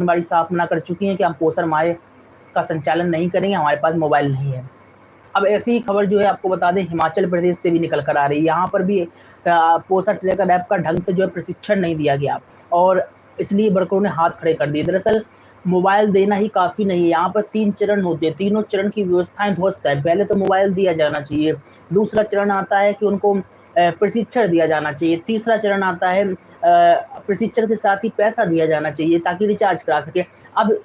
आंगनबाड़ी साफ मना कर चुकी हैं कि हम पोषण माह का संचालन नहीं करेंगे, हमारे पास मोबाइल नहीं है। अब ऐसी ही खबर जो है आपको बता दें हिमाचल प्रदेश से भी निकल कर आ रही है। यहाँ पर भी पोषण ट्रैकर ऐप का ढंग से जो है प्रशिक्षण नहीं दिया गया और इसलिए वर्करों ने हाथ खड़े कर दिए। दरअसल मोबाइल देना ही काफ़ी नहीं है, यहाँ पर 3 चरण होते हैं, तीनों चरण की व्यवस्थाएँ ध्वस्त है। पहले तो मोबाइल दिया जाना चाहिए, दूसरा चरण आता है कि उनको प्रशिक्षण दिया जाना चाहिए, तीसरा चरण आता है प्रशिक्षण के साथ ही पैसा दिया जाना चाहिए ताकि रिचार्ज करा सकें। अब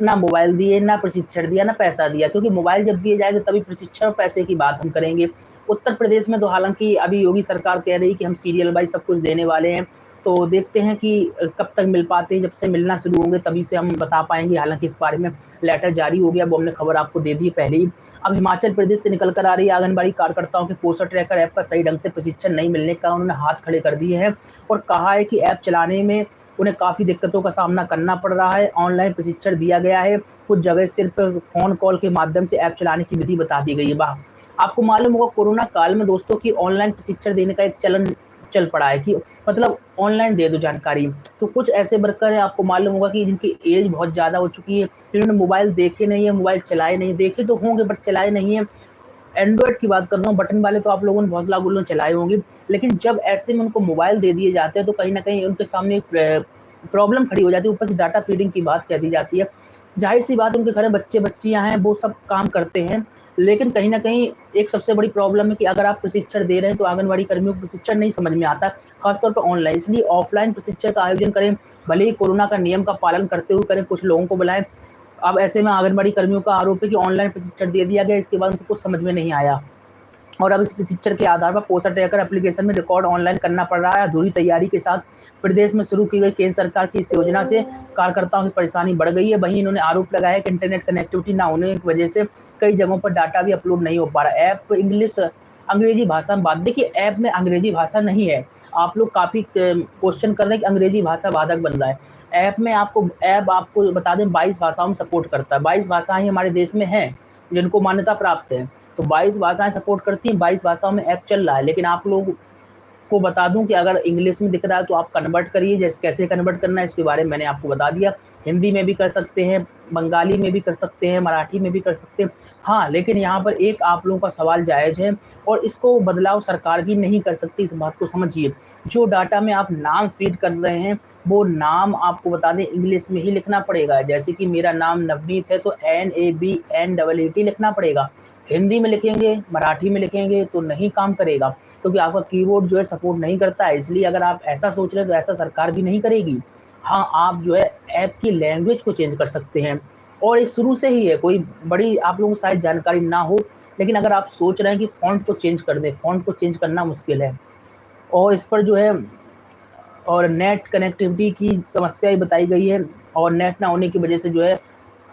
ना मोबाइल दिए, ना प्रशिक्षण दिया, ना पैसा दिया, क्योंकि मोबाइल जब दिए जाएँगे तभी प्रशिक्षण और पैसे की बात हम करेंगे। उत्तर प्रदेश में तो हालाँकि अभी योगी सरकार कह रही है कि हम सीरियल वाइज़ सब कुछ देने वाले हैं, तो देखते हैं कि कब तक मिल पाते हैं, जब से मिलना शुरू होंगे तभी से हम बता पाएँगे। हालाँकि इस बारे में लेटर जारी हो गया, वो हमने खबर आपको दे दी है पहले ही। अब हिमाचल प्रदेश से निकल कर आ रही है आंगनबाड़ी कार्यकर्ताओं के पोषण ट्रैकर ऐप का सही ढंग से प्रशिक्षण नहीं मिलने का उन्होंने हाथ खड़े कर दिए हैं और कहा है कि ऐप चलाने में उन्हें काफ़ी दिक्कतों का सामना करना पड़ रहा है। ऑनलाइन प्रशिक्षण दिया गया है, कुछ जगह सिर्फ़ फ़ोन कॉल के माध्यम से ऐप चलाने की विधि बता दी गई है। वाह! आपको मालूम होगा कोरोना काल में दोस्तों कि ऑनलाइन प्रशिक्षण देने का एक चलन चल पड़ा है कि मतलब ऑनलाइन दे दो जानकारी। तो कुछ ऐसे वर्कर हैं आपको मालूम होगा कि जिनकी एज बहुत ज़्यादा हो चुकी है, जिन्होंने मोबाइल देखे नहीं है, मोबाइल चलाए नहीं, देखे तो होंगे बट चलाए नहीं हैं। एंड्रॉइड की बात कर रहा हूँ, बटन वाले तो आप लोगों ने बहुत लोगों ने चलाए होंगे, लेकिन जब ऐसे में उनको मोबाइल दे दिए जाते हैं तो कहीं न कहीं उनके सामने एक प्रॉब्लम खड़ी हो जाती है, ऊपर से डाटा फीडिंग की बात कह दी जाती है। ज़ाहिर-सी बात है उनके घर में बच्चे-बच्चियाँ हैं, वो सब काम करते हैं, लेकिन कहीं न कहीं एक सबसे बड़ी प्रॉब्लम है कि अगर आप प्रशिक्षण दे रहे हैं तो आंगनबाड़ी कर्मियों को प्रशिक्षण नहीं समझ में आता, खासतौर पर ऑनलाइन। इसलिए ऑफलाइन प्रशिक्षण का आयोजन करें, भले ही कोरोना का नियम का पालन करते हुए करें, कुछ लोगों को बुलाएँ। अब ऐसे में आंगनबाड़ी कर्मियों का आरोप है कि ऑनलाइन प्रशिक्षण दे दिया गया, इसके बाद उनको कुछ समझ में नहीं आया और अब इस प्रशिक्षण के आधार पर पोषण ट्रैकर एप्लीकेशन में रिकॉर्ड ऑनलाइन करना पड़ रहा है। अधूरी तैयारी के साथ प्रदेश में शुरू की गई केंद्र सरकार की इस योजना से कार्यकर्ताओं की परेशानी बढ़ गई है। वहीं इन्होंने आरोप लगाया है कि इंटरनेट कनेक्टिविटी ना होने की वजह से कई जगहों पर डाटा भी अपलोड नहीं हो पा रहा है। ऐप इंग्लिश अंग्रेजी भाषा में बात देखिए, ऐप में अंग्रेजी भाषा नहीं है। आप लोग काफ़ी क्वेश्चन कर रहे हैं कि अंग्रेजी भाषा बाधक बन रहा है। ऐप आपको बता दें 22 भाषाओं में सपोर्ट करता है। 22 भाषाएँ हमारे देश में हैं, जिनको मान्यता प्राप्त है। तो 22 भाषाएँ सपोर्ट करती हैं, 22 भाषाओं में ऐप चल रहा है। लेकिन आप लोग को बता दूँ कि अगर इंग्लिश में दिख रहा है तो आप कन्वर्ट करिए, जैसे कैसे कन्वर्ट करना है इसके बारे में मैंने आपको बता दिया। हिंदी में भी कर सकते हैं, बंगाली में भी कर सकते हैं, मराठी में भी कर सकते हैं। हाँ, लेकिन यहाँ पर एक आप लोगों का सवाल जायज़ है और इसको बदलाव सरकार भी नहीं कर सकती, इस बात को समझिए। जो डाटा में आप नाम फ़ीड कर रहे हैं, वो नाम आपको बता दें इंग्लिश में ही लिखना पड़ेगा। जैसे कि मेरा नाम नवनीत है तो NABNEET लिखना पड़ेगा। हिंदी में लिखेंगे, मराठी में लिखेंगे तो नहीं काम करेगा, क्योंकि आपका कीबोर्ड जो है सपोर्ट नहीं करता है। इसलिए अगर आप ऐसा सोच रहे हैं तो ऐसा सरकार भी नहीं करेगी। हाँ, आप जो है ऐप की लैंग्वेज को चेंज कर सकते हैं और ये शुरू से ही है, कोई बड़ी आप लोगों को शायद जानकारी ना हो, लेकिन अगर आप सोच रहे हैं कि फ़ॉन्ट को चेंज कर दें, फ़ॉन्ट को चेंज करना मुश्किल है और इस पर जो है और नेट कनेक्टिविटी की समस्या भी बताई गई है और नेट ना होने की वजह से जो है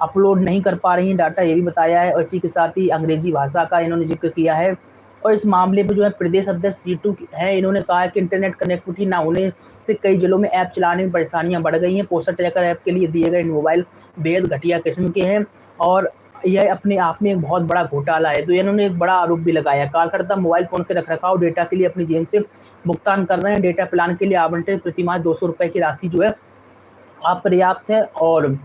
अपलोड नहीं कर पा रही हैं डाटा, ये भी बताया है और इसी के साथ ही अंग्रेजी भाषा का इन्होंने ज़िक्र किया है और इस मामले पे जो है प्रदेश अध्यक्ष सीटू हैं, इन्होंने कहा है कि इंटरनेट कनेक्टिविटी ना होने से कई जिलों में ऐप चलाने में परेशानियाँ बढ़ गई हैं। पोस्टर ट्रैकर ऐप के लिए दिए गए मोबाइल बेहद घटिया किस्म के हैं और यह अपने आप में एक बहुत बड़ा घोटाला है। तो इन्होंने एक बड़ा आरोप भी लगाया। कार्यकर्ता मोबाइल फ़ोन के रखरखाव डेटा के लिए अपनी जेब से भुगतान कर रहे हैं। डेटा प्लान के लिए आवंटित प्रतिमाह ₹200 की राशि जो है अपर्याप्त है और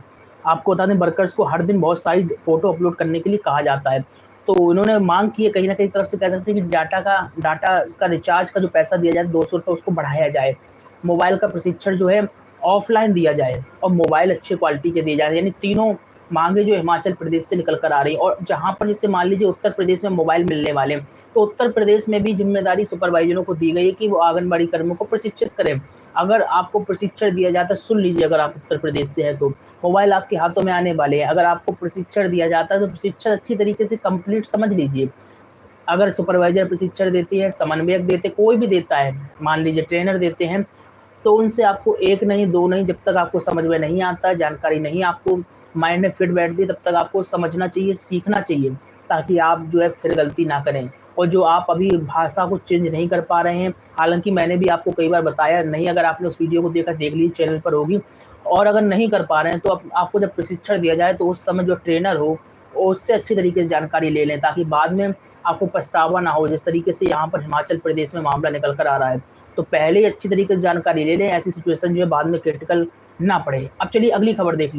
आपको बता दें वर्कर्स को हर दिन बहुत सारी फ़ोटो अपलोड करने के लिए कहा जाता है। तो उन्होंने माँग की है कहीं न कहीं तरफ से कह सकते हैं कि डाटा का रिचार्ज का जो पैसा दिया जाए ₹200 उसको बढ़ाया जाए। मोबाइल का प्रशिक्षण जो है ऑफ़लाइन दिया जाए और मोबाइल अच्छे क्वालिटी के दिए जाएँ। यानी तीनों माँगें जो हिमाचल प्रदेश से निकल कर आ रही हैं और जहाँ पर जैसे मान लीजिए उत्तर प्रदेश में मोबाइल मिलने वाले हैं, तो उत्तर प्रदेश में भी ज़िम्मेदारी सुपरवाइज़रों को दी गई है कि वो आंगनबाड़ी कर्मियों को प्रशिक्षित करें। अगर आपको प्रशिक्षण दिया जाता है, सुन लीजिए अगर आप उत्तर प्रदेश से हैं तो, मोबाइल आपके हाथों में आने वाले हैं। अगर आपको प्रशिक्षण दिया जाता है तो प्रशिक्षण अच्छी तरीके से कंप्लीट समझ लीजिए। अगर सुपरवाइज़र प्रशिक्षण देती है, समन्वयक देते कोई भी देता है, मान लीजिए ट्रेनर देते हैं, तो उनसे आपको 1 नहीं, 2 नहीं, जब तक आपको समझ में नहीं आता, जानकारी नहीं आपको माइंड में फिट बैठती, तब तक आपको समझना चाहिए, सीखना चाहिए, ताकि आप जो है फिर गलती ना करें। और जो आप अभी भाषा को चेंज नहीं कर पा रहे हैं, हालाँकि मैंने भी आपको कई बार बताया, नहीं अगर आपने उस वीडियो को देखा, देख लीजिए चैनल पर होगी और अगर नहीं कर पा रहे हैं, तो आपको जब प्रशिक्षण दिया जाए, तो उस समय जो ट्रेनर हो, उससे अच्छी तरीके से जानकारी ले लें, ताकि बाद में आपको पछतावा ना हो, जिस तरीके से यहाँ पर हिमाचल प्रदेश में मामला निकल कर आ रहा है। तो पहले ही अच्छी तरीके से जानकारी ले लें, ऐसी सिचुएशन जो है बाद में क्रिटिकल ना पड़े। अब चलिए अगली खबर देख